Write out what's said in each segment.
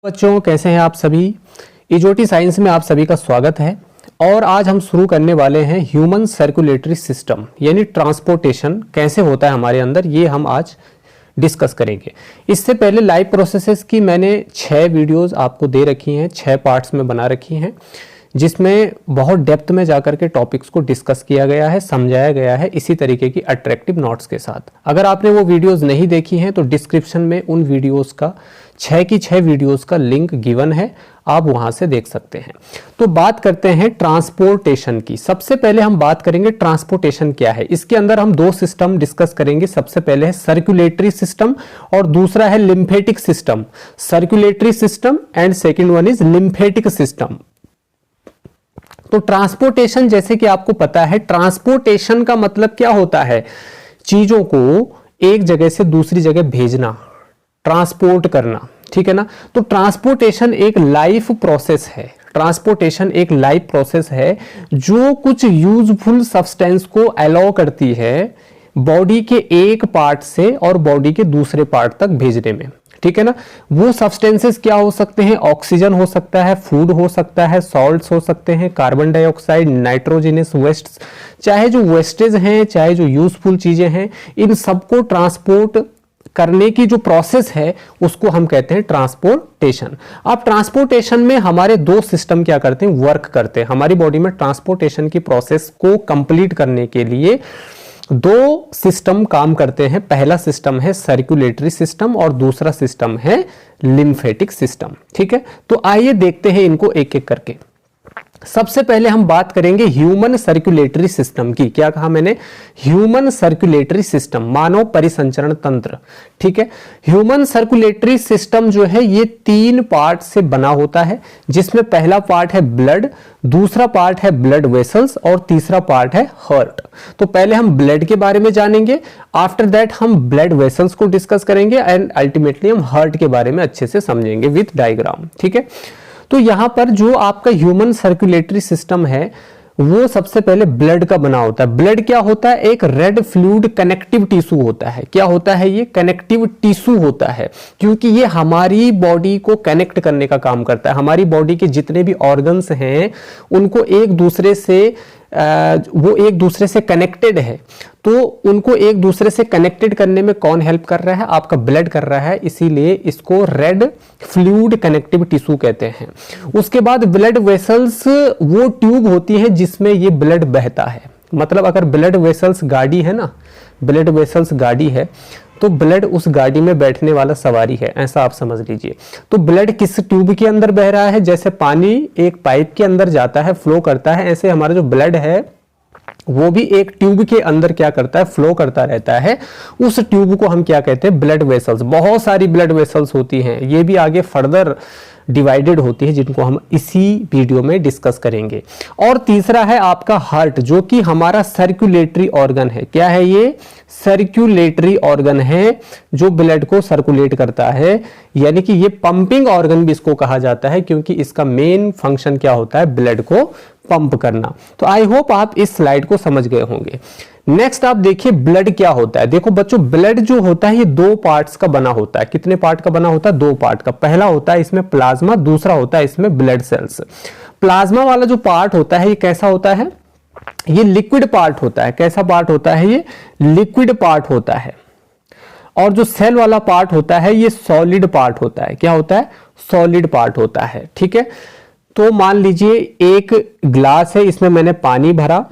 बच्चों कैसे हैं आप सभी। इजोटी साइंस में आप सभी का स्वागत है। और आज हम शुरू करने वाले हैं ह्यूमन सर्कुलेटरी सिस्टम यानी ट्रांसपोर्टेशन कैसे होता है हमारे अंदर, ये हम आज डिस्कस करेंगे। इससे पहले लाइव प्रोसेसेस की मैंने 6 वीडियोस आपको दे रखी हैं, 6 पार्ट्स में बना रखी हैं, जिसमें बहुत डेप्थ में जाकर के टॉपिक्स को डिस्कस किया गया है, समझाया गया है इसी तरीके की अट्रैक्टिव नोट्स के साथ। अगर आपने वो वीडियोस नहीं देखी हैं तो डिस्क्रिप्शन में उन वीडियोस का 6 की 6 वीडियोस का लिंक गिवन है, आप वहां से देख सकते हैं। तो बात करते हैं ट्रांसपोर्टेशन की। सबसे पहले हम बात करेंगे ट्रांसपोर्टेशन क्या है। इसके अंदर हम 2 सिस्टम डिस्कस करेंगे। सबसे पहले है सर्कुलेटरी सिस्टम और दूसरा है lymphatic system. Circulatory system and second one is lymphatic system. तो ट्रांसपोर्टेशन, जैसे कि आपको पता है, ट्रांसपोर्टेशन का मतलब क्या होता है? चीजों को एक जगह से दूसरी जगह भेजना, ट्रांसपोर्ट करना, ठीक है ना। तो ट्रांसपोर्टेशन एक लाइफ प्रोसेस है। ट्रांसपोर्टेशन एक लाइफ प्रोसेस है जो कुछ यूजफुल सब्सटेंस को अलाउ करती है बॉडी के एक पार्ट से और बॉडी के दूसरे पार्ट तक भेजने में, ठीक है ना। वो सब्सटेंसेस क्या हो सकते हैं? ऑक्सीजन हो सकता है, फूड हो सकता है, सॉल्ट्स हो सकते हैं, कार्बन डाइऑक्साइड, नाइट्रोजनस वेस्ट, चाहे जो वेस्टेज हैं चाहे जो यूजफुल चीजें हैं, इन सबको ट्रांसपोर्ट करने की जो प्रोसेस है उसको हम कहते हैं ट्रांसपोर्टेशन। अब ट्रांसपोर्टेशन में हमारे 2 सिस्टम क्या करते हैं? वर्क करते हैं। हमारी बॉडी में ट्रांसपोर्टेशन की प्रोसेस को कंप्लीट करने के लिए 2 सिस्टम काम करते हैं। पहला सिस्टम है सर्कुलेटरी सिस्टम और दूसरा सिस्टम है लिम्फेटिक सिस्टम, ठीक है। तो आइए देखते हैं इनको एक एक करके। सबसे पहले हम बात करेंगे ह्यूमन सर्कुलेटरी सिस्टम की। क्या कहा मैंने? ह्यूमन सर्कुलेटरी सिस्टम, मानव परिसंचरण तंत्र, ठीक है। ह्यूमन सर्कुलेटरी सिस्टम जो है ये 3 पार्ट से बना होता है, जिसमें पहला पार्ट है ब्लड, दूसरा पार्ट है ब्लड वेसल्स और तीसरा पार्ट है हार्ट। तो पहले हम ब्लड के बारे में जानेंगे, आफ्टर दैट हम ब्लड वेसल्स को डिस्कस करेंगे एंड अल्टीमेटली हम हार्ट के बारे में अच्छे से समझेंगे विथ डायग्राम, ठीक है। तो यहां पर जो आपका ह्यूमन सर्कुलेटरी सिस्टम है वो सबसे पहले ब्लड का बना होता है। ब्लड क्या होता है? एक रेड फ्लूइड कनेक्टिव टिश्यू होता है। क्या होता है ये? कनेक्टिव टिश्यू होता है, क्योंकि ये हमारी बॉडी को कनेक्ट करने का काम करता है। हमारी बॉडी के जितने भी ऑर्गन्स हैं उनको एक दूसरे से वो एक दूसरे से कनेक्टेड है, तो उनको एक दूसरे से कनेक्टेड करने में कौन हेल्प कर रहा है? आपका ब्लड कर रहा है, इसीलिए इसको रेड फ्लूइड कनेक्टिव टिश्यू कहते हैं। उसके बाद ब्लड वेसल्स वो ट्यूब होती है जिसमें ये ब्लड बहता है। मतलब अगर ब्लड वेसल्स गाड़ी है ना, ब्लड वेसल्स गाड़ी है तो ब्लड उस गाड़ी में बैठने वाला सवारी है, ऐसा आप समझ लीजिए। तो ब्लड किस ट्यूब के अंदर बह रहा है? जैसे पानी एक पाइप के अंदर जाता है, फ्लो करता है, ऐसे हमारा जो ब्लड है वो भी एक ट्यूब के अंदर क्या करता है? फ्लो करता रहता है। उस ट्यूब को हम क्या कहते हैं? Blood vessels. बहुत सारी ब्लड वेसल्स होती हैं, ये भी आगे फर्दर डिवाइडेड होती है, जिनको हम इसी वीडियो में डिस्कस करेंगे। और तीसरा है आपका हार्ट, जो कि हमारा सर्कुलेटरी ऑर्गन है। क्या है ये? सर्कुलेटरी ऑर्गन है जो ब्लड को सर्कुलेट करता है, यानी कि ये पंपिंग ऑर्गन भी इसको कहा जाता है, क्योंकि इसका मेन फंक्शन क्या होता है? ब्लड को पंप करना। तो आई होप आप इस स्लाइड को समझ गए होंगे। नेक्स्ट आप देखिए ब्लड क्या होता है। देखो बच्चों, ब्लड जो होता है ये 2 पार्ट्स का बना होता है। कितने पार्ट का बना होता है? 2 पार्ट का। पहला होता है इसमें प्लाज्मा, दूसरा होता है इसमें ब्लड सेल्स। प्लाज्मा वाला जो पार्ट होता है ये कैसा होता है? ये लिक्विड पार्ट होता है। कैसा पार्ट होता है? ये लिक्विड पार्ट होता है। और जो सेल वाला पार्ट होता है ये सॉलिड पार्ट होता है। क्या होता है? सॉलिड पार्ट होता है, ठीक है। तो मान लीजिए एक ग्लास है, इसमें मैंने पानी भरा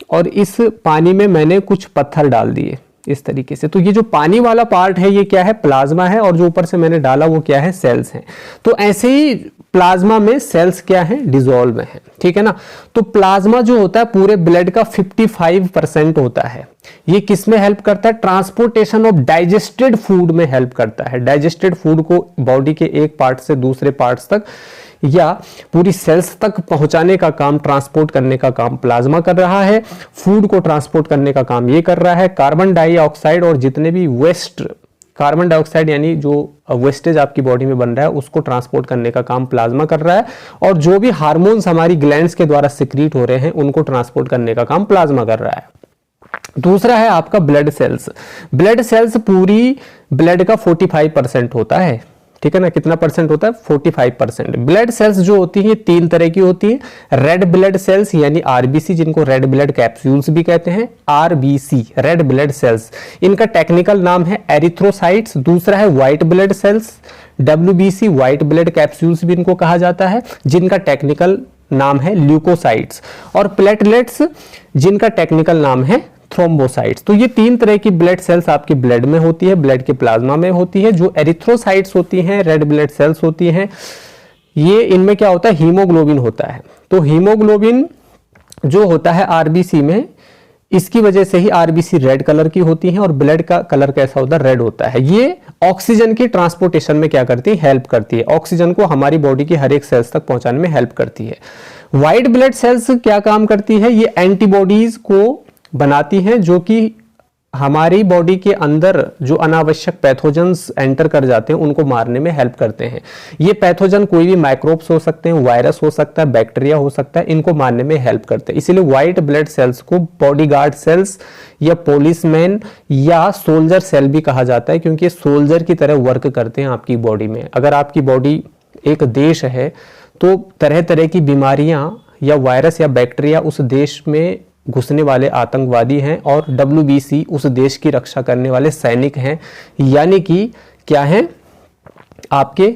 और इस पानी में मैंने कुछ पत्थर डाल दिए इस तरीके से। तो ये जो पानी वाला पार्ट है ये क्या है? प्लाज्मा है, और जो ऊपर से मैंने डाला वो क्या है? सेल्स हैं। तो ऐसे ही प्लाज्मा में सेल्स क्या है? डिसॉल्व है, ठीक है ना। तो प्लाज्मा जो होता है पूरे ब्लड का 55% होता है। ये किस में हेल्प करता है? ट्रांसपोर्टेशन ऑफ डाइजेस्टेड फूड में हेल्प करता है। डाइजेस्टेड फूड को बॉडी के एक पार्ट से दूसरे पार्ट्स तक या पूरी सेल्स तक पहुंचाने का काम, ट्रांसपोर्ट करने का काम प्लाज्मा कर रहा है। फूड को ट्रांसपोर्ट करने का काम ये कर रहा है। कार्बन डाइऑक्साइड और जितने भी वेस्ट, कार्बन डाइऑक्साइड यानी जो वेस्टेज आपकी बॉडी में बन रहा है उसको ट्रांसपोर्ट करने का काम प्लाज्मा कर रहा है। और जो भी हार्मोन्स हमारी ग्लैंड्स के द्वारा सिक्रीट हो रहे हैं उनको ट्रांसपोर्ट करने का काम प्लाज्मा कर रहा है। दूसरा है आपका ब्लड सेल्स। ब्लड सेल्स पूरी ब्लड का 45% होता है। ठीक है ना, कितना परसेंट होता है 45%। ब्लड सेल्स जो होती हैं तीन तरह की होती है, रेड ब्लड सेल्स यानी आरबीसी, जिनको रेड ब्लड कैप्सूल्स भी कहते हैं, आरबीसी रेड ब्लड सेल्स, इनका टेक्निकल नाम है एरिथ्रोसाइट्स। दूसरा है white blood cells, WBC white blood capsules भी इनको कहा जाता है, जिनका टेक्निकल नाम है ल्यूकोसाइट्स। और प्लेटलेट्स, जिनका टेक्निकल नाम है थ्रोम्बोसाइट्स। तो ये तीन तरह की ब्लड सेल्स आपके ब्लड में होती है, ब्लड के प्लाज्मा में होती है। जो एरिथ्रोसाइट्स होती हैं, रेड ब्लड सेल्स होती हैं, ये इनमें क्या होता है, हीमोग्लोबिन होता है। तो हीमोग्लोबिन जो होता है आरबीसी में, इसकी वजह से ही आरबीसी रेड कलर की होती हैं और ब्लड का कलर कैसा होता है, रेड होता है। ये ऑक्सीजन की ट्रांसपोर्टेशन में क्या करती है, हेल्प करती है, ऑक्सीजन को हमारी बॉडी की हर एक सेल्स तक पहुंचाने में हेल्प करती है। व्हाइट ब्लड सेल्स क्या काम करती है, ये एंटीबॉडीज को बनाती हैं, जो कि हमारी बॉडी के अंदर जो अनावश्यक पैथोजेंस एंटर कर जाते हैं उनको मारने में हेल्प करते हैं। ये पैथोजन कोई भी माइक्रोब्स हो सकते हैं, वायरस हो सकता है, बैक्टीरिया हो सकता है, इनको मारने में हेल्प करते हैं। इसीलिए व्हाइट ब्लड सेल्स को बॉडीगार्ड सेल्स या पुलिसमैन या सोल्जर सेल भी कहा जाता है, क्योंकि सोल्जर की तरह वर्क करते हैं आपकी बॉडी में। अगर आपकी बॉडी एक देश है तो तरह तरह की बीमारियां या वायरस या बैक्टीरिया उस देश में घुसने वाले आतंकवादी हैं, और डब्ल्यूबीसी उस देश की रक्षा करने वाले सैनिक हैं, यानी कि क्या हैं, आपके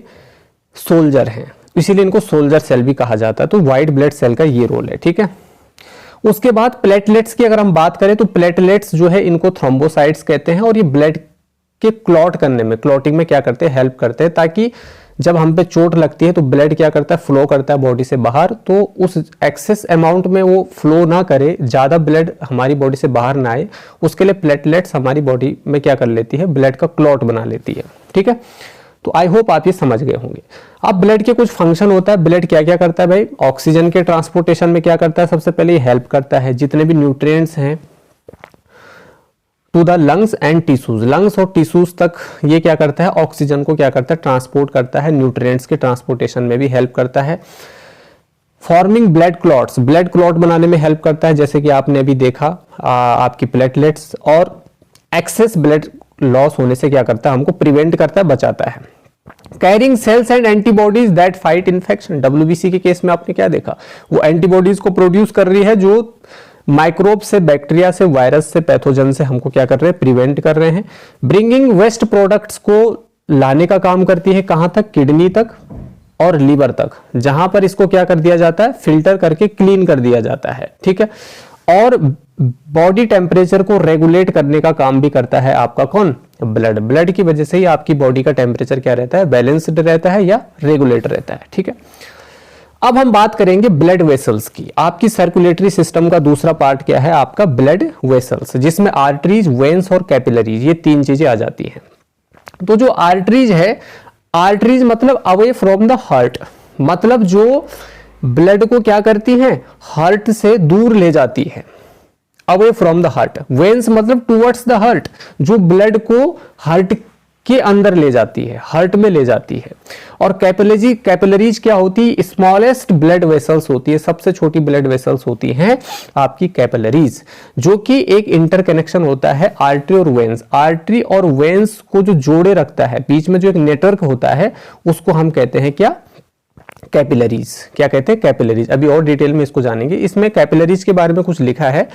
सोल्जर हैं। इसीलिए इनको सोल्जर सेल भी कहा जाता है। तो व्हाइट ब्लड सेल का ये रोल है, ठीक है। उसके बाद प्लेटलेट्स की अगर हम बात करें तो प्लेटलेट्स जो है इनको थ्रोम्बोसाइट्स कहते हैं, और ये ब्लड के क्लॉट करने में, क्लॉटिंग में क्या करते हैं, हेल्प करते हैं, ताकि जब हम पे चोट लगती है तो ब्लड क्या करता है, फ्लो करता है बॉडी से बाहर, तो उस एक्सेस अमाउंट में वो फ्लो ना करे, ज्यादा ब्लड हमारी बॉडी से बाहर ना आए, उसके लिए प्लेटलेट्स हमारी बॉडी में क्या कर लेती है, ब्लड का क्लॉट बना लेती है, ठीक है। तो आई होप आप ये समझ गए होंगे। अब ब्लड के कुछ फंक्शन होता है, ब्लड क्या क्या करता है भाई, ऑक्सीजन के ट्रांसपोर्टेशन में क्या करता है, सबसे पहले ये हेल्प करता है जितने भी न्यूट्रिएंट्स हैं to the lungs and tissues, lungs और टिश्यूज तक ये क्या करता है, ऑक्सीजन को क्या करता है, ट्रांसपोर्ट करता है, न्यूट्रिएंट्स के ट्रांसपोर्टेशन में भी हेल्प करता है। Forming blood clots, blood clot बनाने में हेल्प करता है, जैसे कि आपने अभी देखा आपकी प्लेटलेट्स। और एक्सेस ब्लड लॉस होने से क्या करता है, हमको प्रिवेंट करता है, बचाता है। Carrying cells and antibodies that fight infection, WBC के केस में आपने क्या देखा, वो एंटीबॉडीज को प्रोड्यूस कर रही है जो माइक्रोब से, बैक्टीरिया से, वायरस से, पैथोजन से हमको क्या कर रहे हैं, प्रिवेंट कर रहे हैं। ब्रिंगिंग वेस्ट प्रोडक्ट्स को लाने का काम करती है, कहां तक, किडनी तक और लीवर तक, जहां पर इसको क्या कर दिया जाता है, फिल्टर करके क्लीन कर दिया जाता है, ठीक है। और बॉडी टेम्परेचर को रेगुलेट करने का काम भी करता है आपका कौन, ब्लड। ब्लड की वजह से ही आपकी बॉडी का टेम्परेचर क्या रहता है, बैलेंस्ड रहता है या रेगुलेट रहता है, ठीक है। अब हम बात करेंगे ब्लड वेसल्स की। आपकी सर्कुलेटरी सिस्टम का दूसरा पार्ट क्या है, आपका ब्लड वेसल्स, जिसमें आर्टरीज, वेन्स और कैपिलरीज, ये तीन चीजें आ जाती हैं। तो जो आर्टरीज है, आर्टरीज मतलब अवे फ्रॉम द हार्ट, मतलब जो ब्लड को क्या करती हैं, हार्ट से दूर ले जाती है, away from the heart. Veins मतलब टुवर्ड्स द हार्ट, जो ब्लड को हार्ट के अंदर ले जाती है, हार्ट में ले जाती है। और कैपिलरीज क्या होती है, स्मॉलेस्ट ब्लड वेसल्स होती है, सबसे छोटी ब्लड वेसल्स होती हैं आपकी कैपिलरीज, जो कि एक इंटरकनेक्शन होता है आर्टरी और वेन्स। आर्टरी और वेन्स को जो जोड़े रखता है, बीच में जो एक नेटवर्क होता है, उसको हम कहते हैं क्या, कैपिलरीज। क्या कहते हैं, कैपिलरीज। अभी और डिटेल में इसको जानेंगे। इसमें कैपिलरीज के बारे में कुछ लिखा है,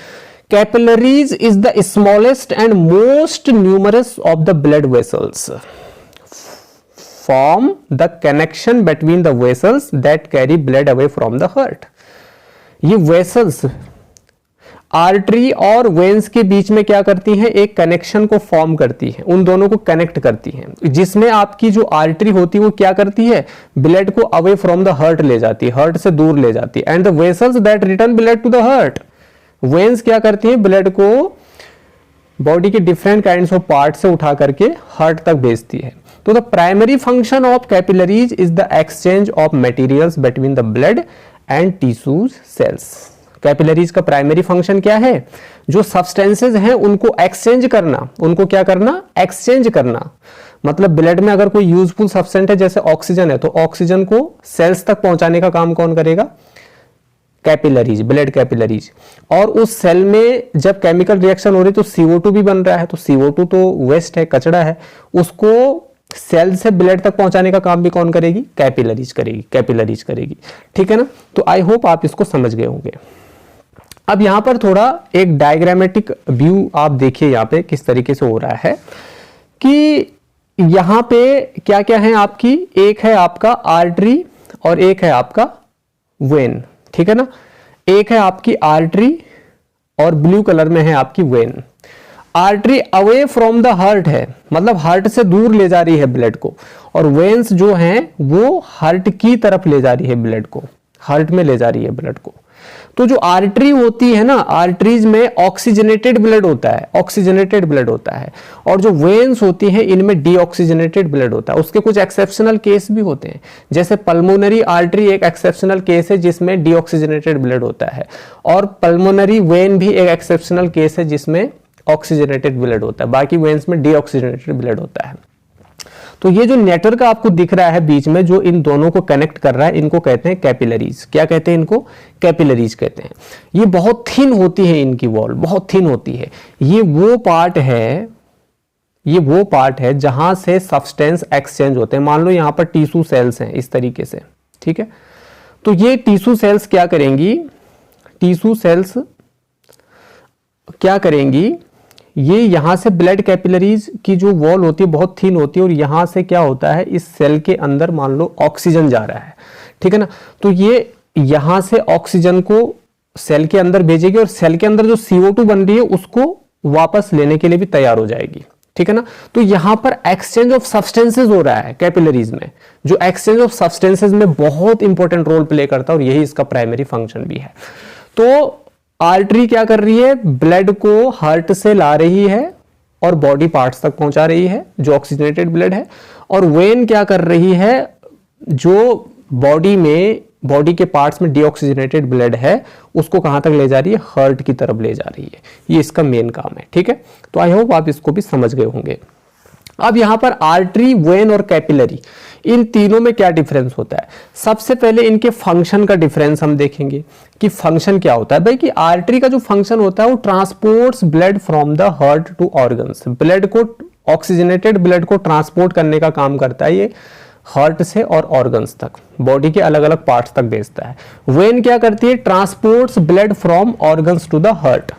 capillaries is the smallest and most numerous of the blood vessels, form the connection between the vessels that carry blood away from the heart। ये vessels आर्टरी और वेन्स के बीच में क्या करती हैं, एक कनेक्शन को फॉर्म करती हैं, उन दोनों को कनेक्ट करती हैं, जिसमें आपकी जो आर्टरी होती है वो क्या करती है, ब्लड को अवे फ्रॉम द हार्ट ले जाती है, हार्ट से दूर ले जाती है। And the vessels that return blood to the heart, veins क्या करती हैं, ब्लड को बॉडी के डिफरेंट काइंड्स ऑफ पार्ट से उठा करके हार्ट तक भेजती है। तो the primary function of capillaries is the exchange of materials between the blood and tissues cells. Capillaries का प्राइमरी फंक्शन क्या है, जो सब्सटेंसेज हैं उनको एक्सचेंज करना, उनको क्या करना, एक्सचेंज करना। मतलब ब्लड में अगर कोई यूजफुल सब्सटेंस है, जैसे ऑक्सीजन है, तो ऑक्सीजन को सेल्स तक पहुंचाने का काम कौन करेगा, कैपिलरीज, ब्लड कैपिलरीज। और उस सेल में जब केमिकल रिएक्शन हो रही है तो CO2 भी बन रहा है, तो CO2 तो वेस्ट है, कचरा है, उसको सेल से ब्लड तक पहुंचाने का काम भी कौन करेगी? कैपिलरीज करेगी, कैपिलरीज करेगी। ठीक है ना। तो आई होप आप इसको समझ गए होंगे। अब यहां पर थोड़ा एक डायग्रामेटिक व्यू आप देखिए यहां पे किस तरीके से हो रहा है कि यहां पे क्या क्या है आपकी, एक है आपका आर्टरी और एक है आपका वेन। ठीक है ना। एक है आपकी आर्टरी और ब्लू कलर में है आपकी when. Artery away from the heart है, मतलब हार्ट से दूर ले जा रही है ब्लड को, और वेन्स जो हैं वो हार्ट की तरफ ले जा रही है ब्लड को, हार्ट में ले जा रही है ब्लड को। तो जो आर्टरी होती है ना, आर्टरीज में ऑक्सीजनेटेड ब्लड होता है, ऑक्सीजनेटेड ब्लड होता है, और जो वेन्स होती हैं इनमें डीऑक्सीजनेटेड ब्लड होता है। उसके कुछ एक्सेप्शनल केस भी होते हैं, जैसे पल्मोनरी आर्टरी एक एक्सेप्शनल केस है जिसमें डीऑक्सीजनेटेड ब्लड होता है, और पल्मोनरी वेन भी एक एक्सेप्शनल केस है जिसमें ऑक्सीजनेटेड ब्लड होता है। बाकी वेन्स में डीऑक्सीजनेटेड ब्लड होता है। तो ये जो नेटवर्क आपको दिख रहा है बीच में जो इन दोनों को कनेक्ट कर रहा है, इनको कहते हैं कैपिलरीज। क्या कहते हैं इनको? कैपिलरीज कहते हैं। ये बहुत थिन होती है, इनकी वॉल बहुत थिन होती है। ये वो पार्ट है जहां से सब्सटेंस एक्सचेंज होते हैं। मान लो यहां पर टिश्यू सेल्स हैं इस तरीके से। ठीक है। तो ये टिश्यू सेल्स क्या करेंगी? टिश्यू सेल्स क्या करेंगी? ये यहां से ब्लड कैपिलरीज की जो वॉल होती है बहुत थिन होती है, और यहां से क्या होता है, इस सेल के अंदर मान लो ऑक्सीजन जा रहा है। ठीक है ना। तो ये यहां से ऑक्सीजन को सेल के अंदर भेजेगी, और सेल के अंदर जो CO2 बन रही है उसको वापस लेने के लिए भी तैयार हो जाएगी। ठीक है ना। तो यहां पर एक्सचेंज ऑफ सब्सटेंसेज हो रहा है कैपिलरीज में, जो एक्सचेंज ऑफ सब्सटेंसेज में बहुत इंपॉर्टेंट रोल प्ले करता है, और यही इसका प्राइमरी फंक्शन भी है। तो आर्टरी क्या कर रही है? ब्लड को हार्ट से ला रही है और बॉडी पार्ट्स तक पहुंचा रही है जो ऑक्सीजनेटेड ब्लड है, और वेन क्या कर रही है? जो बॉडी के पार्ट्स में डीऑक्सीजनेटेड ब्लड है उसको कहां तक ले जा रही है? हार्ट की तरफ ले जा रही है। ये इसका मेन काम है। ठीक है। तो आई होप आप इसको भी समझ गए होंगे। अब यहां पर आर्टरी, वेन और कैपिलरी, इन तीनों में क्या डिफरेंस होता है? सबसे पहले इनके फंक्शन का डिफरेंस हम देखेंगे कि फंक्शन क्या होता है। भाई कि आर्टरी का जो फंक्शन होता है वो transports blood from the heart to organs. Blood को, ऑक्सीजनेटेड ब्लड को ट्रांसपोर्ट करने का काम करता है ये हार्ट से और ऑर्गन्स तक, बॉडी के अलग अलग पार्ट्स तक भेजता है। वेन क्या करती है? Transports blood from organs to the heart.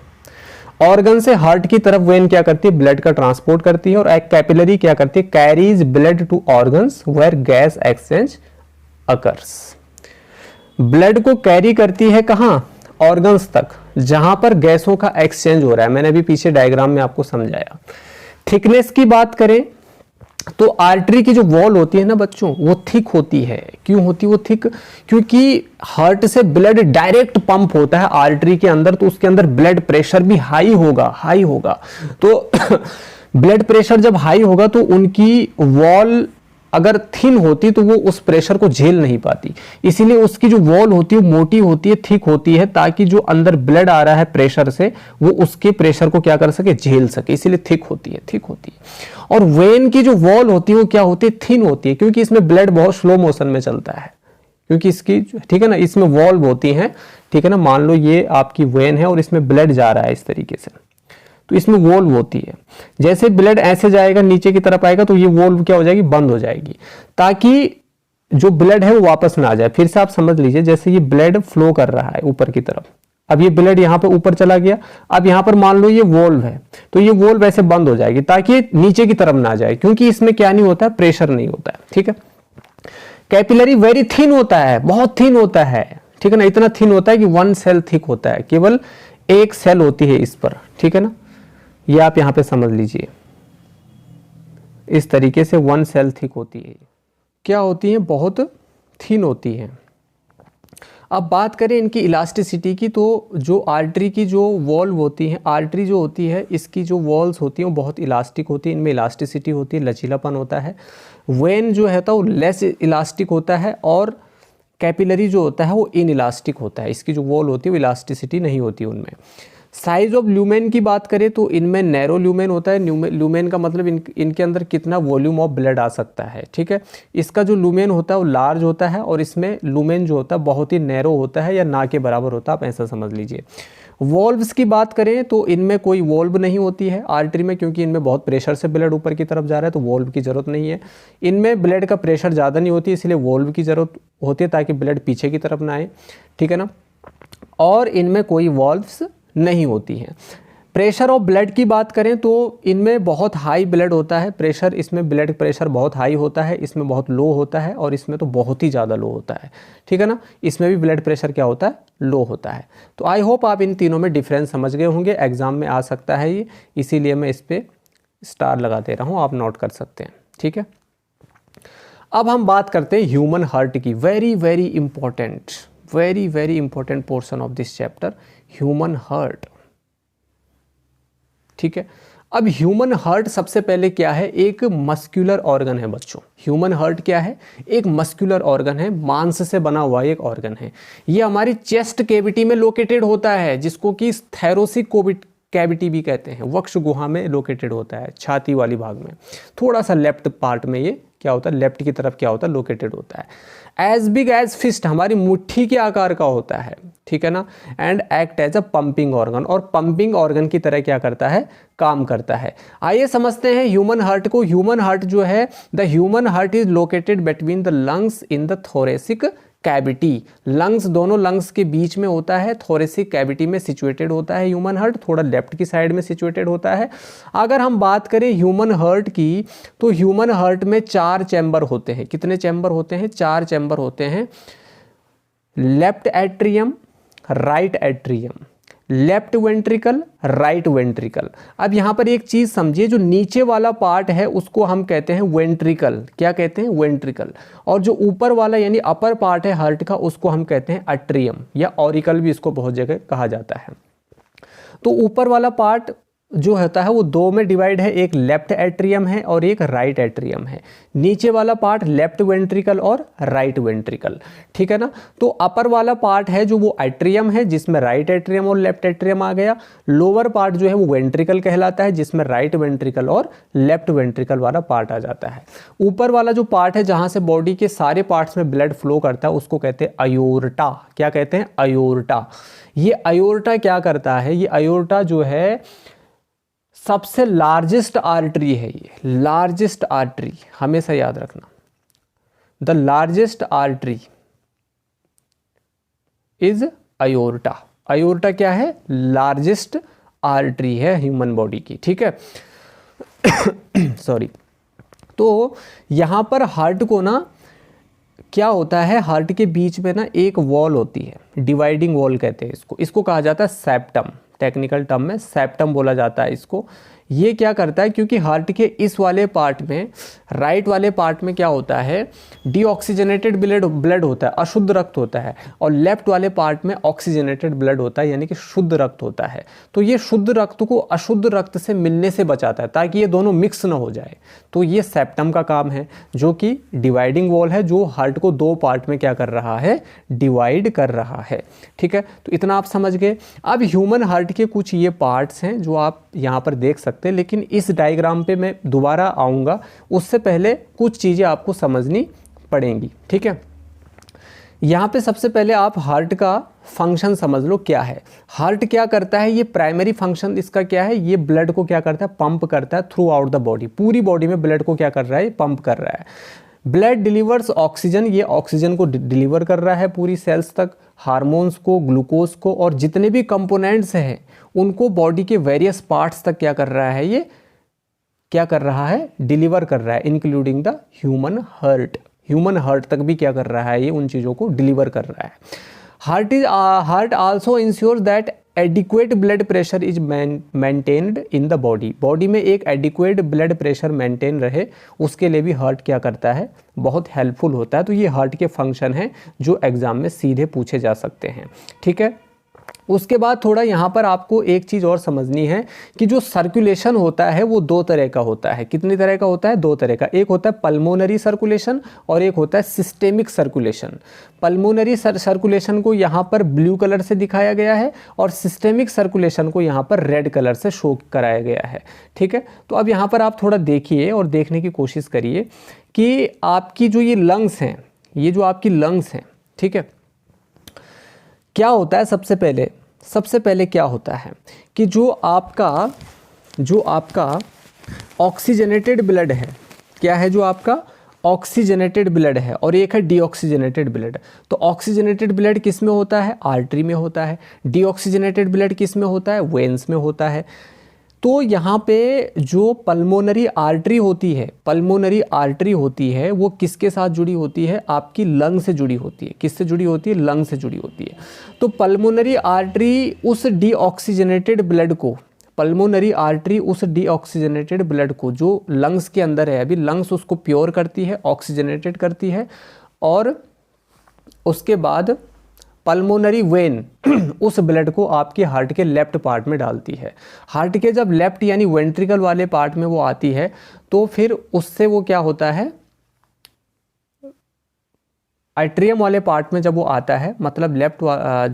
Organ से हार्ट की तरफ वेन क्या करती है? ब्लड का ट्रांसपोर्ट करती है। और एक कैपिलरी क्या करती है? Carries blood to organs where gas exchange occurs. Blood को कैरी करती है कहां? ऑर्गन्स तक, जहां पर गैसों का एक्सचेंज हो रहा है। मैंने अभी पीछे डायग्राम में आपको समझाया। थिकनेस की बात करें तो आर्टरी की जो वॉल होती है ना बच्चों, वो थिक होती है। क्यों होती है वो थिक? क्योंकि हार्ट से ब्लड डायरेक्ट पंप होता है आर्टरी के अंदर, तो उसके अंदर ब्लड प्रेशर भी हाई होगा। तो ब्लड प्रेशर जब हाई होगा तो उनकी वॉल अगर थिन होती तो वो उस प्रेशर को झेल नहीं पाती। इसीलिए उसकी जो वॉल होती है मोटी होती है, थिक होती है, ताकि जो अंदर ब्लड आ रहा है प्रेशर से वो उसके प्रेशर को क्या कर सके? झेल सके। इसीलिए थिक होती है। और वेन की जो वॉल होती है वो क्या होती है? थिन होती है, क्योंकि इसमें ब्लड बहुत स्लो मोशन में चलता है, क्योंकि इसकी, ठीक है ना, इसमें वॉल्व होती हैं। ठीक है ना। मान लो ये आपकी वेन है और इसमें ब्लड जा रहा है इस तरीके से, तो इसमें वॉल्व होती है। जैसे ब्लड ऐसे जाएगा नीचे की तरफ आएगा तो ये वॉल्व क्या हो जाएगी? बंद हो जाएगी, ताकि जो ब्लड है वो वापस ना आ जाए। फिर से आप समझ लीजिए, जैसे ये ब्लड फ्लो कर रहा है ऊपर की तरफ, अब ये ब्लड यहां पे ऊपर चला गया, अब यहां पर मान लो ये वॉल्व है, तो ये वॉल्व ऐसे बंद हो जाएगी ताकि ये नीचे की तरफ ना जाए, क्योंकि इसमें क्या नहीं होता है? प्रेशर नहीं होता है। ठीक है। कैपिलरी वेरी थिन होता है, बहुत थिन होता है। ठीक है ना। इतना थिन होता है कि 1 सेल थिक होता है, केवल एक सेल होती है इस पर। ठीक है ना। ये आप यहां पे समझ लीजिए, इस तरीके से 1 सेल थिक होती है। क्या होती है? बहुत थिन होती है। अब बात करें इनकी इलास्टिसिटी की, तो जो आर्टरी की जो वॉल्व होती है, आर्टरी जो होती है इसकी जो वॉल्स होती हैं वो बहुत इलास्टिक होती है, इनमें इलास्टिसिटी होती है, लचीलापन होता है। वेन जो है तो वो लेस इलास्टिक होता है, और कैपिलरी जो होता है वो इन इलास्टिक होता है। इसकी जो वॉल होती है वो इलास्टिसिटी नहीं होती उनमें। साइज ऑफ ल्यूमेन की बात करें तो इनमें नैरो ल्यूमेन होता है। ल्यूमेन का मतलब इनके अंदर कितना वॉल्यूम ऑफ ब्लड आ सकता है। ठीक है। इसका जो ल्यूमेन होता है वो लार्ज होता है, और इसमें लूमेन जो होता है बहुत ही नैरो होता है, या ना के बराबर होता है, आप ऐसा समझ लीजिए। वॉल्व्स की बात करें तो इनमें कोई वॉल्व नहीं होती है आर्टरी में, क्योंकि इनमें बहुत प्रेशर से ब्लड ऊपर की तरफ जा रहा है, तो वॉल्व की ज़रूरत नहीं है। इनमें ब्लड का प्रेशर ज़्यादा नहीं होती, इसलिए वॉल्व की ज़रूरत होती है ताकि ब्लड पीछे की तरफ ना आए, ठीक है ना। और इनमें कोई वॉल्व्स नहीं होती हैं। प्रेशर ऑफ ब्लड की बात करें तो इनमें बहुत हाई ब्लड होता है प्रेशर, इसमें ब्लड प्रेशर बहुत हाई होता है, इसमें बहुत लो होता है, और इसमें तो बहुत ही ज़्यादा लो होता है, ठीक है ना। इसमें भी ब्लड प्रेशर क्या होता है, लो होता है। तो आई होप आप इन तीनों में डिफरेंस समझ गए होंगे, एग्जाम में आ सकता है ये, इसीलिए मैं इस पर स्टार लगा दे रहा हूँ, आप नोट कर सकते हैं, ठीक है। अब हम बात करते हैं ह्यूमन हार्ट की, very very important portion of this chapter, human heart, ठीक है। अब ह्यूमन हार्ट सबसे पहले क्या है, एक मस्कुलर ऑर्गन है बच्चों। ह्यूमन हार्ट क्या है, एक मस्कुलर ऑर्गन है, मांस से बना हुआ एक ऑर्गन है। ये हमारी चेस्ट कैविटी में लोकेटेड होता है, जिसको कि थैरोसिक कैविटी भी कहते हैं, वक्ष गुहा में लोकेटेड होता है, छाती वाली भाग में, थोड़ा सा लेफ्ट पार्ट में ये क्या होता है, लेफ्ट की तरफ क्या होता है, लोकेटेड होता है। एज बिग एज फिस्ट, हमारी मुट्ठी के आकार का होता है, ठीक है ना। And act as a pumping organ, और पंपिंग ऑर्गन की तरह क्या करता है, काम करता है। आइए समझते हैं ह्यूमन हार्ट को। ह्यूमन हार्ट जो है, the human heart is located between the lungs in the thoracic cavity. Lungs, दोनों लंग्स के बीच में होता है, थोरेसिक कैविटी में सिचुएटेड होता है ह्यूमन हार्ट, थोड़ा लेफ्ट की साइड में सिचुएटेड होता है। अगर हम बात करें ह्यूमन हार्ट की, तो ह्यूमन हार्ट में 4 चैम्बर होते हैं। कितने चैम्बर होते हैं, 4 चैम्बर होते हैं। Left atrium, right atrium, left ventricle, right ventricle. अब यहाँ पर एक चीज़ समझिए, जो नीचे वाला पार्ट है उसको हम कहते हैं वेंट्रिकल, क्या कहते हैं, वेंट्रिकल। और जो ऊपर वाला यानी अपर पार्ट है हार्ट का, उसको हम कहते हैं अट्रियम, या ऑरिकल भी इसको बहुत जगह कहा जाता है। तो ऊपर वाला पार्ट जो होता है वो 2 में डिवाइड है, एक लेफ्ट एट्रियम है और एक राइट एट्रियम है। नीचे वाला पार्ट लेफ्ट वेंट्रिकल और राइट वेंट्रिकल, ठीक है ना। तो अपर वाला पार्ट है जो वो एट्रियम है, जिसमें राइट एट्रियम और लेफ्ट एट्रियम आ गया। लोअर पार्ट जो है वो वेंट्रिकल कहलाता है, जिसमें राइट वेंट्रिकल और लेफ्ट वेंट्रिकल वाला पार्ट आ जाता है। ऊपर वाला जो पार्ट है जहाँ से बॉडी के सारे पार्ट्स में ब्लड फ्लो करता है, उसको कहते हैं अयोर्टा। क्या कहते हैं, अयोर्टा। ये अयोर्टा क्या करता है, ये अयोर्टा जो है सबसे लार्जेस्ट आर्टरी है, ये लार्जेस्ट आर्टरी, हमेशा याद रखना, द लार्जेस्ट आर्टरी इज अयोर्टा। अयोर्टा क्या है, लार्जेस्ट आर्टरी है ह्यूमन बॉडी की, ठीक है। सॉरी। तो यहां पर हार्ट को ना क्या होता है, हार्ट के बीच में ना एक वॉल होती है, डिवाइडिंग वॉल कहते हैं इसको कहा जाता है सेप्टम, टेक्निकल टर्म में सेप्टम बोला जाता है इसको। ये क्या करता है, क्योंकि हार्ट के इस वाले पार्ट में, राइट वाले पार्ट में क्या होता है, डीऑक्सीजनेटेड ब्लड होता है, अशुद्ध रक्त होता है, और लेफ्ट वाले पार्ट में ऑक्सीजनेटेड ब्लड होता है, यानी कि शुद्ध रक्त होता है। तो ये शुद्ध रक्त को अशुद्ध रक्त से मिलने से बचाता है, ताकि ये दोनों मिक्स ना हो जाए। तो ये सेप्टम का काम है, जो कि डिवाइडिंग वॉल है, जो हार्ट को 2 पार्ट में क्या कर रहा है, डिवाइड कर रहा है, ठीक है। तो इतना आप समझ गए। अब ह्यूमन हार्ट के कुछ ये पार्ट्स हैं जो आप यहाँ पर देख सकते हैं, लेकिन इस डायग्राम पे मैं दोबारा आऊँगा, उससे पहले कुछ चीज़ें आपको समझनी पड़ेंगी, ठीक है। यहाँ पे सबसे पहले आप हार्ट का फंक्शन समझ लो क्या है। हार्ट क्या करता है, ये प्राइमरी फंक्शन इसका क्या है, ये ब्लड को क्या करता है, पंप करता है थ्रू आउट द बॉडी, पूरी बॉडी में ब्लड को क्या कर रहा है, पंप कर रहा है। ब्लड डिलीवर्स ऑक्सीजन, ये ऑक्सीजन को डिलीवर कर रहा है पूरी सेल्स तक, हार्मोन्स को, ग्लूकोज को, और जितने भी कंपोनेंट्स हैं उनको बॉडी के वेरियस पार्ट्स तक क्या कर रहा है, ये क्या कर रहा है, डिलीवर कर रहा है, including the human heart. Human heart तक भी क्या कर रहा है, ये उन चीज़ों को डिलीवर कर रहा है। Heart also ensure that adequate blood pressure is maintained in the body. Body में एक एडिक्वेट ब्लड प्रेशर मेंटेन रहे, उसके लिए भी हार्ट क्या करता है, बहुत हेल्पफुल होता है। तो ये हार्ट के फंक्शन हैं जो एग्जाम में सीधे पूछे जा सकते हैं, ठीक है। उसके बाद थोड़ा यहाँ पर आपको एक चीज़ और समझनी है कि जो सर्कुलेशन होता है वो 2 तरह का होता है। कितनी तरह का होता है, 2 तरह का। एक होता है पल्मोनरी सर्कुलेशन और एक होता है सिस्टेमिक सर्कुलेशन। पल्मोनरी सर्कुलेशन को यहाँ पर ब्लू कलर से दिखाया गया है और सिस्टेमिक सर्कुलेशन को यहाँ पर रेड कलर से शो कराया गया है, ठीक है। तो अब यहाँ पर आप थोड़ा देखिए और देखने की कोशिश करिए कि आपकी जो ये लंग्स हैं, ये जो आपकी लंग्स हैं, ठीक है, क्या होता है, सबसे पहले सबसे पहले क्या होता है कि जो आपका ऑक्सीजनेटेड ब्लड है, क्या है, जो आपका ऑक्सीजनेटेड ब्लड है और एक है डीऑक्सीजनेटेड ब्लड। तो ऑक्सीजनेटेड ब्लड किस में होता है? आर्टरी में होता है। डीऑक्सीजनेटेड ब्लड किस में होता है? वेन्स में होता है। तो यहाँ पे जो पल्मोनरी आर्टरी होती है वो किसके साथ जुड़ी होती है? आपकी लंग से जुड़ी होती है। किससे जुड़ी होती है? लंग से जुड़ी होती है। तो पल्मोनरी आर्टरी उस डीऑक्सीजनेटेड ब्लड को जो लंग्स के अंदर है, अभी लंग्स उसको प्योर करती है, ऑक्सीजनेटेड करती है, और उसके बाद पल्मोनरी वेन उस ब्लड को आपके हार्ट के लेफ्ट पार्ट में डालती है। हार्ट के जब लेफ्ट यानी वेंट्रिकल वाले पार्ट में वो आती है तो फिर उससे वो क्या होता है, एट्रियम वाले पार्ट में जब वो आता है, मतलब लेफ्ट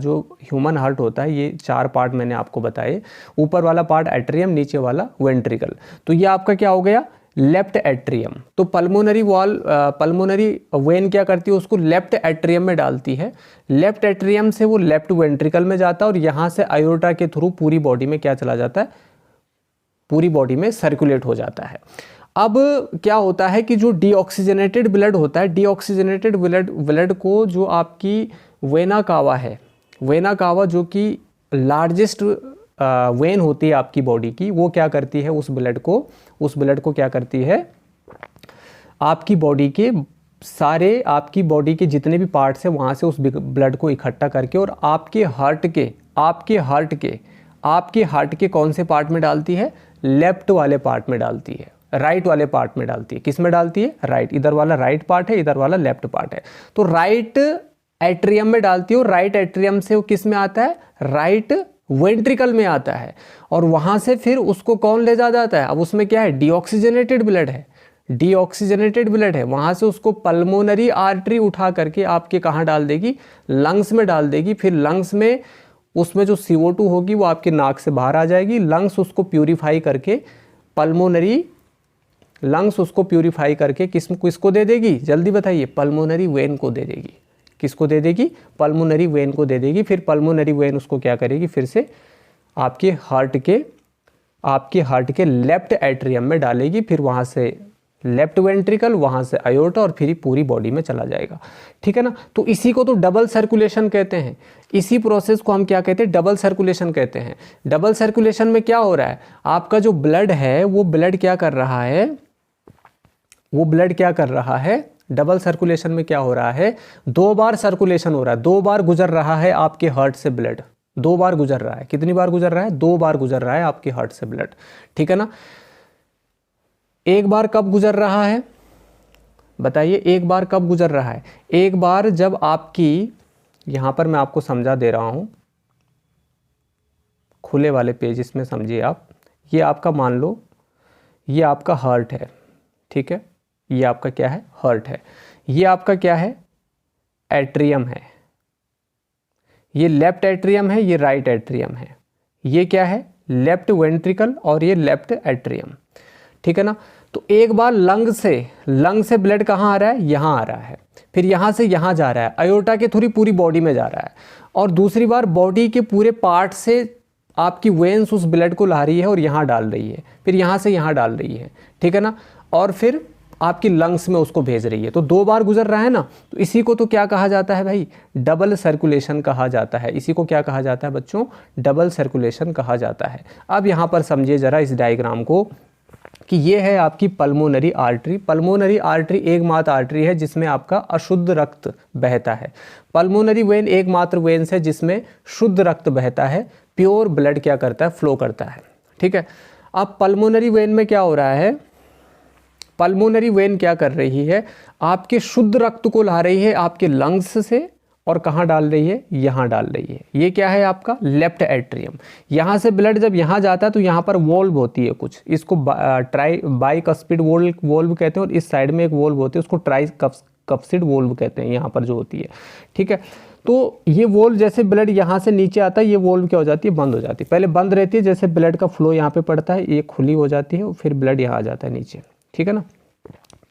जो ह्यूमन हार्ट होता है, ये 4 पार्ट मैंने आपको बताए, ऊपर वाला पार्ट एट्रियम, नीचे वाला वेंट्रिकल। तो ये आपका क्या हो गया? Left atrium. तो पल्मोनरी वेन क्या करती है? उसको लेफ्ट एट्रियम में डालती है। लेफ्ट एट्रियम से वो लेफ्ट वेंट्रिकल में जाता है और यहाँ से आयोटा के थ्रू पूरी बॉडी में क्या चला जाता है? पूरी बॉडी में सर्कुलेट हो जाता है। अब क्या होता है कि जो डीऑक्सीजनेटेड ब्लड होता है, डीऑक्सीजनेटेड ब्लड को जो आपकी वेना कावा जो कि लार्जेस्ट वेन होती है आपकी बॉडी की, वो क्या करती है? उस ब्लड को क्या करती है? आपकी बॉडी के जितने भी पार्ट्स हैं वहाँ से उस ब्लड को इकट्ठा करके और आपके हार्ट के कौन से पार्ट में डालती है? लेफ्ट वाले पार्ट में डालती है, राइट वाले पार्ट में डालती है। किस में डालती है? राइट। इधर वाला राइट पार्ट है, इधर वाला लेफ्ट पार्ट है। तो राइट एट्रियम में डालती है और राइट एट्रियम से वो किस में आता है? राइट वेंट्रिकल में आता है और वहां से फिर उसको कौन ले जाता है? अब उसमें क्या है? डीऑक्सीजनेटेड ब्लड है। वहां से उसको पल्मोनरी आर्टरी उठा करके आपके कहाँ डाल देगी? लंग्स में डाल देगी। फिर लंग्स में उसमें जो CO2 होगी वो आपके नाक से बाहर आ जाएगी। लंग्स उसको प्यूरिफाई करके किसको दे देगी? जल्दी बताइए। पल्मोनरी वेन को दे देगी। किसको दे देगी? पल्मोनरी वेन को दे देगी। फिर पल्मोनरी वेन उसको क्या करेगी? फिर से आपके हार्ट के लेफ्ट एट्रियम में डालेगी। फिर वहाँ से लेफ्ट वेंट्रिकल, वहाँ से आयोटा और फिर पूरी बॉडी में चला जाएगा। ठीक है ना? तो इसी को तो डबल सर्कुलेशन कहते हैं। इसी प्रोसेस को हम क्या कहते हैं? डबल सर्कुलेशन कहते हैं। डबल सर्कुलेशन में क्या हो रहा है? आपका जो ब्लड है वो ब्लड क्या कर रहा है? डबल सर्कुलेशन में क्या हो रहा है? 2 बार सर्कुलेशन हो रहा है, 2 बार गुजर रहा है आपके हार्ट से ब्लड। 2 बार गुजर रहा है। कितनी बार गुजर रहा है? 2 बार गुजर रहा है आपके हार्ट से ब्लड। ठीक है ना? एक बार कब गुजर रहा है? बताइए, एक बार कब गुजर रहा है? एक बार जब आपकी, यहां पर मैं आपको समझा दे रहा हूं, खुले वाले पेज इसमें समझिए आप। ये आपका मान लो ये आपका हार्ट है। ठीक है? ये आपका क्या है? हार्ट है। ये आपका क्या है? एट्रियम है। ये लेफ्ट एट्रियम है, ये राइट एट्रियम है। ये क्या है? लेफ्ट वेंट्रिकल और ये लेफ्ट एट्रियम। ठीक है ना? तो एक बार लंग से ब्लड कहाँ आ रहा है? यहाँ आ रहा है। फिर यहाँ से यहाँ जा रहा है, आयोटा के थ्रू पूरी बॉडी में जा रहा है। और दूसरी बार बॉडी के पूरे पार्ट से आपकी वेन्स उस ब्लड को ला रही है और यहाँ डाल रही है। फिर यहाँ से यहाँ डाल रही है। ठीक है ना? और फिर आपकी लंग्स में उसको भेज रही है। तो 2 बार गुजर रहा है ना? तो इसी को तो क्या कहा जाता है भाई? डबल सर्कुलेशन कहा जाता है। इसी को क्या कहा जाता है बच्चों? डबल सर्कुलेशन कहा जाता है। अब यहाँ पर समझिए जरा इस डायग्राम को कि ये है आपकी पल्मोनरी आर्टरी। पल्मोनरी आर्टरी एकमात्र आर्टरी है जिसमें आपका अशुद्ध रक्त बहता है। पल्मोनरी वेन एकमात्र वेन्स है जिसमें शुद्ध रक्त बहता है, प्योर ब्लड क्या करता है? फ्लो करता है। ठीक है? अब पल्मोनरी वेन में क्या हो रहा है? पल्मोनरी वेन क्या कर रही है? आपके शुद्ध रक्त को ला रही है आपके लंग्स से और कहाँ डाल रही है? यहाँ डाल रही है। ये क्या है आपका? Left atrium. यहाँ से ब्लड जब यहाँ जाता है तो यहाँ पर वोल्व होती है कुछ, इसको बाइकस्पिड वोल्व कहते हैं, और इस साइड में एक वोल्व होती है उसको ट्राइकस्पिड वोल्व कहते हैं, यहाँ पर जो होती है। ठीक है? तो ये वोल्व जैसे ब्लड यहाँ से नीचे आता है, ये वोल्व क्या हो जाती है? बंद हो जाती है। पहले बंद रहती है, जैसे ब्लड का फ्लो यहाँ पे पड़ता है ये खुली हो जाती है, फिर ब्लड यहाँ आ जाता है नीचे। ठीक है ना?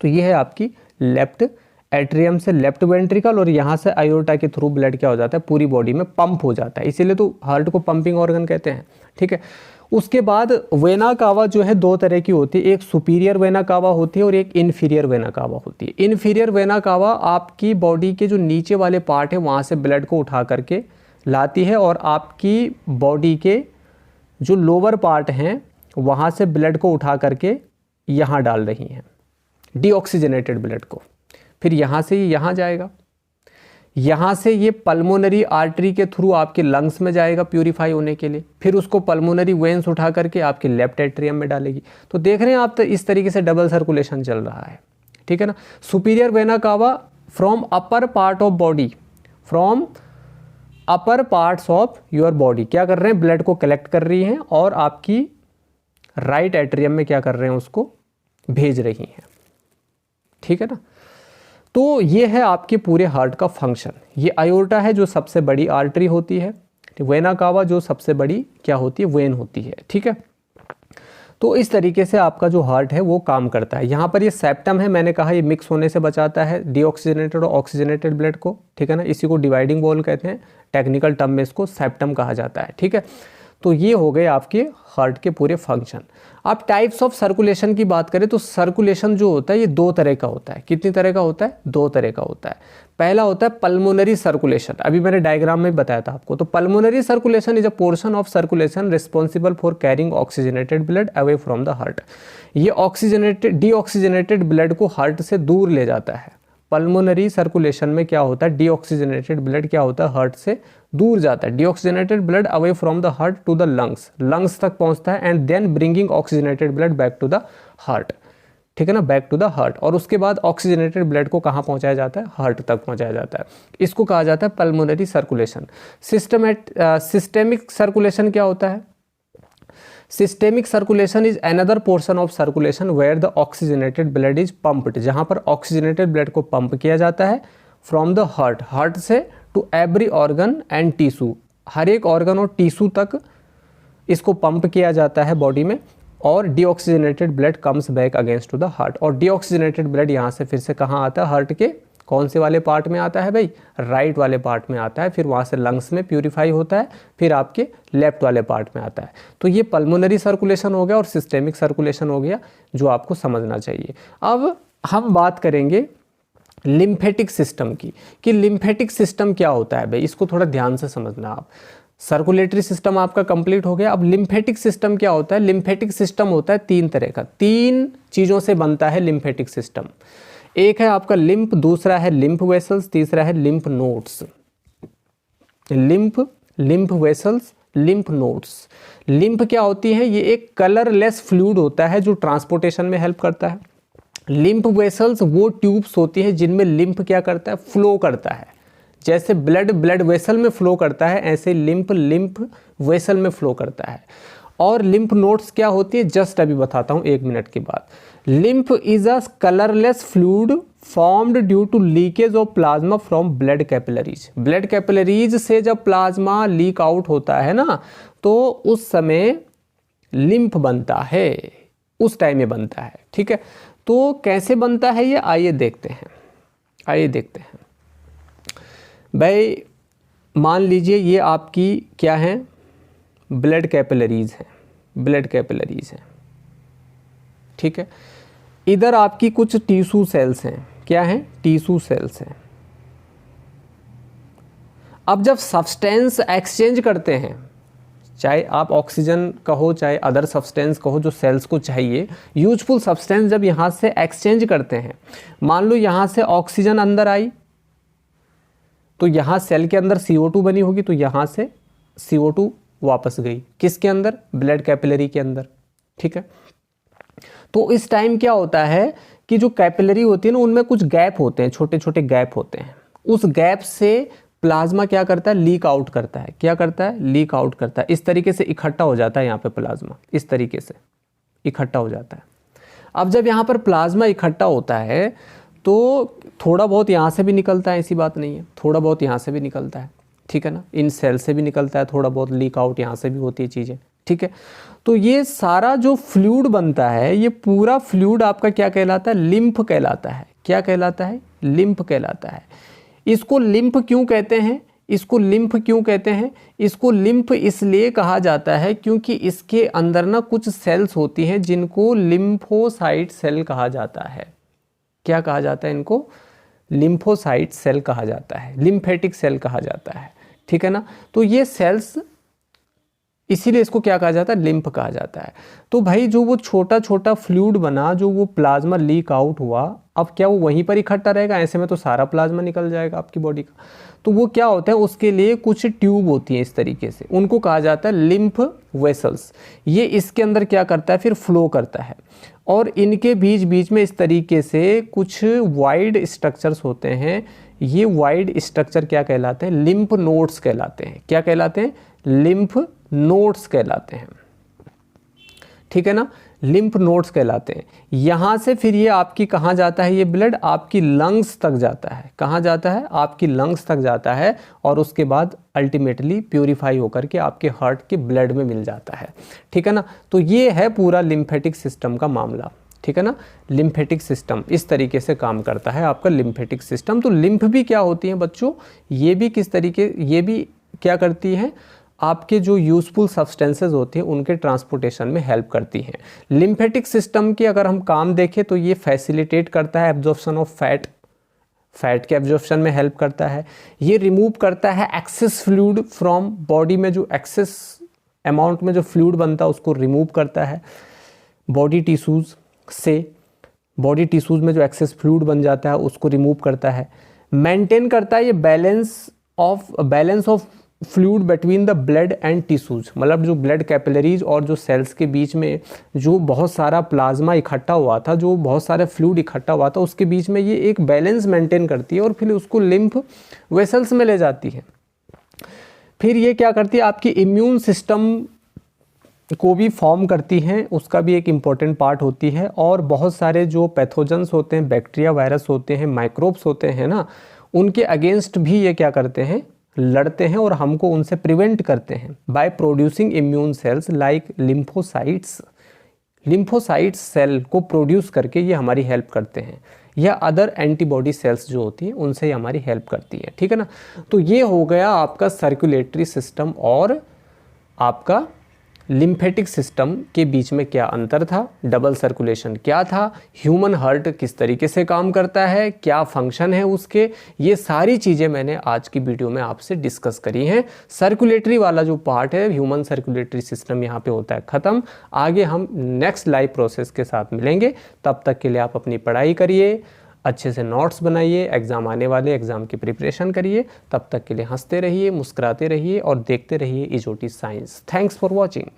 तो ये है आपकी लेफ्ट एट्रियम से लेफ्ट वेंट्रिकल और यहाँ से आयोर्टा के थ्रू ब्लड क्या हो जाता है, पूरी बॉडी में पंप हो जाता है, इसीलिए तो हार्ट को पंपिंग ऑर्गन कहते हैं। ठीक है, उसके बाद वेना कावा जो है दो तरह की होती है, एक सुपीरियर वेना कावा होती है और एक इन्फीरियर वेना कावा होती है। इन्फीरियर वेना कावा आपकी बॉडी के जो नीचे वाले पार्ट है वहाँ से ब्लड को उठा करके लाती है और आपकी बॉडी के जो लोअर पार्ट हैं वहाँ से ब्लड को उठा करके यहाँ डाल रही हैं, डीऑक्सीजनेटेड ब्लड को। फिर यहाँ से ये यहाँ जाएगा, यहाँ से ये पल्मोनरी आर्टरी के थ्रू आपके लंग्स में जाएगा प्यूरिफाई होने के लिए, फिर उसको पल्मोनरी वेन्स उठा करके आपके लेफ्ट एट्रियम में डालेगी। तो देख रहे हैं आप, तो इस तरीके से डबल सर्कुलेशन चल रहा है। ठीक है ना। Superior vena cava from upper part of body, from upper parts of your body क्या कर रहे हैं, ब्लड को कलेक्ट कर रही हैं और आपकी राइट एट्रियम में क्या कर रहे हैं, उसको भेज रही हैं। ठीक है ना। तो ये है आपके पूरे हार्ट का फंक्शन। ये आयोर्टा है जो सबसे बड़ी आर्टरी होती है, वेना कावा जो सबसे बड़ी क्या होती है, वेन होती है। ठीक है, तो इस तरीके से आपका जो हार्ट है वो काम करता है। यहाँ पर ये सेप्टम है, मैंने कहा ये मिक्स होने से बचाता है डीऑक्सीजनेटेड और ऑक्सीजनेटेड ब्लड को। ठीक है ना, इसी को डिवाइडिंग वॉल कहते हैं, टेक्निकल टर्म में इसको सेप्टम कहा जाता है। ठीक है, तो ये हो गए आपके हार्ट के पूरे फंक्शन। आप टाइप्स ऑफ सर्कुलेशन की बात करें तो सर्कुलेशन जो होता है ये दो तरह का होता है। कितनी तरह का होता है, दो तरह का होता है। पहला होता है पल्मोनरी सर्कुलेशन, अभी मैंने डायग्राम में बताया था आपको। तो pulmonary circulation is a portion of circulation responsible for carrying oxygenated blood away from the heart. ये ऑक्सीजनेटेड डीऑक्सीजनेटेड ब्लड को हार्ट से दूर ले जाता है। पल्मोनरी सर्कुलेशन में क्या होता है, डीऑक्सीजनेटेड ब्लड क्या होता है, हार्ट से दूर जाता है। Deoxygenated blood away from the heart to the lungs, lungs तक पहुंचता है and then bringing oxygenated blood back to the heart. ठीक है ना, बैक टू द हार्ट। और उसके बाद ऑक्सीजनेटेड ब्लड को कहाँ पहुंचाया जाता है, हार्ट तक पहुंचाया जाता है। इसको कहा जाता है पल्मोनरी सर्कुलेशन। सिस्टेमिक सर्कुलेशन क्या होता है, systemic circulation is another portion of circulation where the oxygenated blood is pumped, जहां पर ऑक्सीजनेटेड ब्लड को पंप किया जाता है फ्रॉम द हार्ट, हार्ट से to every organ and tissue, हर एक ऑर्गन और टिश्यू तक इसको पंप किया जाता है बॉडी में। और deoxygenated blood comes back against to the heart. और डीऑक्सीजनेटेड ब्लड यहाँ से फिर से कहाँ आता है, हार्ट के कौन से वाले पार्ट में आता है भाई, राइट वाले पार्ट में आता है। फिर वहाँ से लंग्स में प्यूरिफाई होता है, फिर आपके लेफ्ट वाले पार्ट में आता है। तो ये पल्मोनरी सर्कुलेशन हो गया और सिस्टेमिक सर्कुलेशन हो गया, जो आपको समझना चाहिए। अब हम बात करेंगे लिम्फेटिक सिस्टम की, कि लिम्फेटिक सिस्टम क्या होता है भाई, इसको थोड़ा ध्यान से समझना आप। सर्कुलेटरी सिस्टम आपका कंप्लीट हो गया। अब लिम्फेटिक सिस्टम क्या होता है, लिम्फेटिक सिस्टम होता है तीन तरह का, तीन चीज़ों से बनता है लिम्फेटिक सिस्टम। एक है आपका लिम्फ, दूसरा है लिम्फ वेसल्स, तीसरा है lymph nodes. Lymph vessels, lymph nodes. Lymph क्या होती है, ये एक कलरलेस फ्लूइड होता है जो ट्रांसपोर्टेशन में हेल्प करता है। लिम्फ वेसल्स वो ट्यूब्स होती है जिनमें लिम्फ क्या करता है, फ्लो करता है। जैसे ब्लड वेसल में फ्लो करता है, ऐसे लिम्फ वेसल में फ्लो करता है। और लिम्फ नोड्स क्या होती है, जस्ट अभी बताता हूँ 1 मिनट के बाद। Lymph is a colourless fluid formed due to leakage of plasma from blood capillaries. Blood capillaries से जब प्लाज्मा लीक आउट होता है ना, तो उस समय लिम्फ बनता है, उस टाइम में बनता है। ठीक है, तो कैसे बनता है ये, आइए देखते हैं। भाई मान लीजिए ये आपकी क्या है, ब्लड कैपिलरीज हैं। ठीक है, इधर आपकी कुछ टिश्यू सेल्स हैं, क्या हैं, टिश्यू सेल्स हैं। अब जब सब्सटेंस एक्सचेंज करते हैं, चाहे आप ऑक्सीजन कहो चाहे अदर सब्सटेंस कहो, जो सेल्स को चाहिए, यूजफुल सब्सटेंस जब यहाँ से एक्सचेंज करते हैं, मान लो यहाँ से ऑक्सीजन अंदर आई तो यहाँ सेल के अंदर CO2 बनी होगी, तो यहाँ से CO2 वापस गई किसके अंदर, ब्लड कैपिलरी के अंदर। ठीक है, तो इस टाइम क्या होता है कि जो कैपिलरी होती है ना, उनमें कुछ गैप होते हैं, छोटे छोटे गैप होते हैं। उस गैप से प्लाज्मा क्या करता है, लीक आउट करता है। क्या करता है, लीक आउट करता है। इस तरीके से इकट्ठा हो जाता है यहाँ पे प्लाज्मा, इस तरीके से इकट्ठा हो जाता है। अब जब यहाँ पर प्लाज्मा इकट्ठा होता है तो थोड़ा बहुत यहाँ से भी निकलता है, ऐसी बात नहीं है, थोड़ा बहुत यहाँ से भी निकलता है। ठीक है ना, इन सेल से भी निकलता है, थोड़ा बहुत लीक आउट यहाँ से भी होती है चीज़ें। ठीक है, तो ये सारा जो फ्लूइड बनता है, ये पूरा फ्लूइड आपका क्या कहलाता है, लिम्फ कहलाता है। क्या कहलाता है? लिम्फ कहलाता है। इसको लिम्फ क्यों कहते हैं? इसको लिम्फ क्यों कहते हैं? इसको लिम्फ इसलिए कहा जाता है क्योंकि इसके अंदर ना कुछ सेल्स होती हैं जिनको लिम्फोसाइट सेल कहा जाता है। क्या कहा जाता है इनको? लिम्फोसाइट सेल कहा जाता है, लिम्फेटिक सेल कहा जाता है, ठीक है ना। तो ये सेल्स, इसीलिए इसको क्या कहा जाता है? लिम्फ कहा जाता है। तो भाई जो वो छोटा छोटा फ्लूइड बना, जो वो प्लाज्मा लीक आउट हुआ, अब क्या वो वहीं पर इकट्ठा रहेगा? ऐसे में तो सारा प्लाज्मा निकल जाएगा आपकी बॉडी का। तो वो क्या होता है, उसके लिए कुछ ट्यूब होती हैं इस तरीके से, उनको कहा जाता है लिम्फ वेसल्स। ये इसके अंदर क्या करता है, फिर फ्लो करता है, और इनके बीच बीच में इस तरीके से कुछ वाइड स्ट्रक्चर्स होते हैं। ये वाइड स्ट्रक्चर क्या कहलाते हैं? लिम्फ नोड्स कहलाते हैं। क्या कहलाते हैं? लिम्फ नोड्स कहलाते हैं, ठीक है ना। लिम्फ नोड्स कहलाते हैं। यहाँ से फिर ये आपकी कहाँ जाता है? ये ब्लड आपकी लंग्स तक जाता है। कहाँ जाता है? आपकी लंग्स तक जाता है, और उसके बाद अल्टीमेटली प्यूरिफाई होकर के आपके हार्ट के ब्लड में मिल जाता है, ठीक है ना। तो ये है पूरा लिम्फेटिक सिस्टम का मामला, ठीक है ना। लिम्फेटिक सिस्टम इस तरीके से काम करता है आपका लिम्फेटिक सिस्टम। तो लिम्फ भी क्या होती है बच्चों? ये भी किस तरीके, ये भी क्या करती हैं? आपके जो यूजफुल सब्सटेंसेस होती हैं उनके ट्रांसपोर्टेशन में हेल्प करती हैं। लिम्फेटिक सिस्टम के अगर हम काम देखें तो ये फैसिलिटेट करता है एब्जॉर्प्शन ऑफ फैट, फैट के एब्जॉर्प्शन में हेल्प करता है। ये रिमूव करता है एक्सेस फ्लूइड फ्रॉम बॉडी में, जो एक्सेस अमाउंट में जो फ्लूइड बनता है उसको रिमूव करता है बॉडी टिश्यूज़ से। बॉडी टिश्यूज़ में जो एक्सेस फ्लूइड बन जाता है उसको रिमूव करता है। मेंटेन करता है ये balance of fluid between the blood and tissues, मतलब जो ब्लड कैपिलरीज और जो सेल्स के बीच में जो बहुत सारा प्लाज्मा इकट्ठा हुआ था, जो बहुत सारा फ्लूइड इकट्ठा हुआ था, उसके बीच में ये एक बैलेंस मेंटेन करती है और फिर उसको लिम्फ वेसल्स में ले जाती है। फिर ये क्या करती है? आपकी इम्यून सिस्टम को भी फॉर्म करती हैं, उसका भी एक इम्पॉर्टेंट पार्ट होती है। और बहुत सारे जो पैथोजेंस होते हैं, बैक्टीरिया, वायरस होते हैं, माइक्रोब्स होते हैं ना, उनके अगेंस्ट भी ये क्या करते हैं? लड़ते हैं और हमको उनसे प्रिवेंट करते हैं by producing immune cells like lymphocytes. Lymphocytes cell को प्रोड्यूस करके ये हमारी हेल्प करते हैं, या अदर एंटीबॉडी सेल्स जो होती हैं उनसे ये हमारी हेल्प करती है, ठीक है ना। तो ये हो गया आपका सर्कुलेटरी सिस्टम और आपका लिम्फेटिक सिस्टम के बीच में क्या अंतर था, डबल सर्कुलेशन क्या था, ह्यूमन हार्ट किस तरीके से काम करता है, क्या फंक्शन है उसके, ये सारी चीज़ें मैंने आज की वीडियो में आपसे डिस्कस करी हैं। सर्कुलेटरी वाला जो पार्ट है, ह्यूमन सर्कुलेटरी सिस्टम, यहाँ पे होता है ख़त्म। आगे हम नेक्स्ट लाइव प्रोसेस के साथ मिलेंगे। तब तक के लिए आप अपनी पढ़ाई करिए, अच्छे से नोट्स बनाइए, एग्ज़ाम आने वाले एग्ज़ाम की प्रिपरेशन करिए। तब तक के लिए हंसते रहिए, मुस्कुराते रहिए और देखते रहिए इजोटी साइंस। Thanks for watching.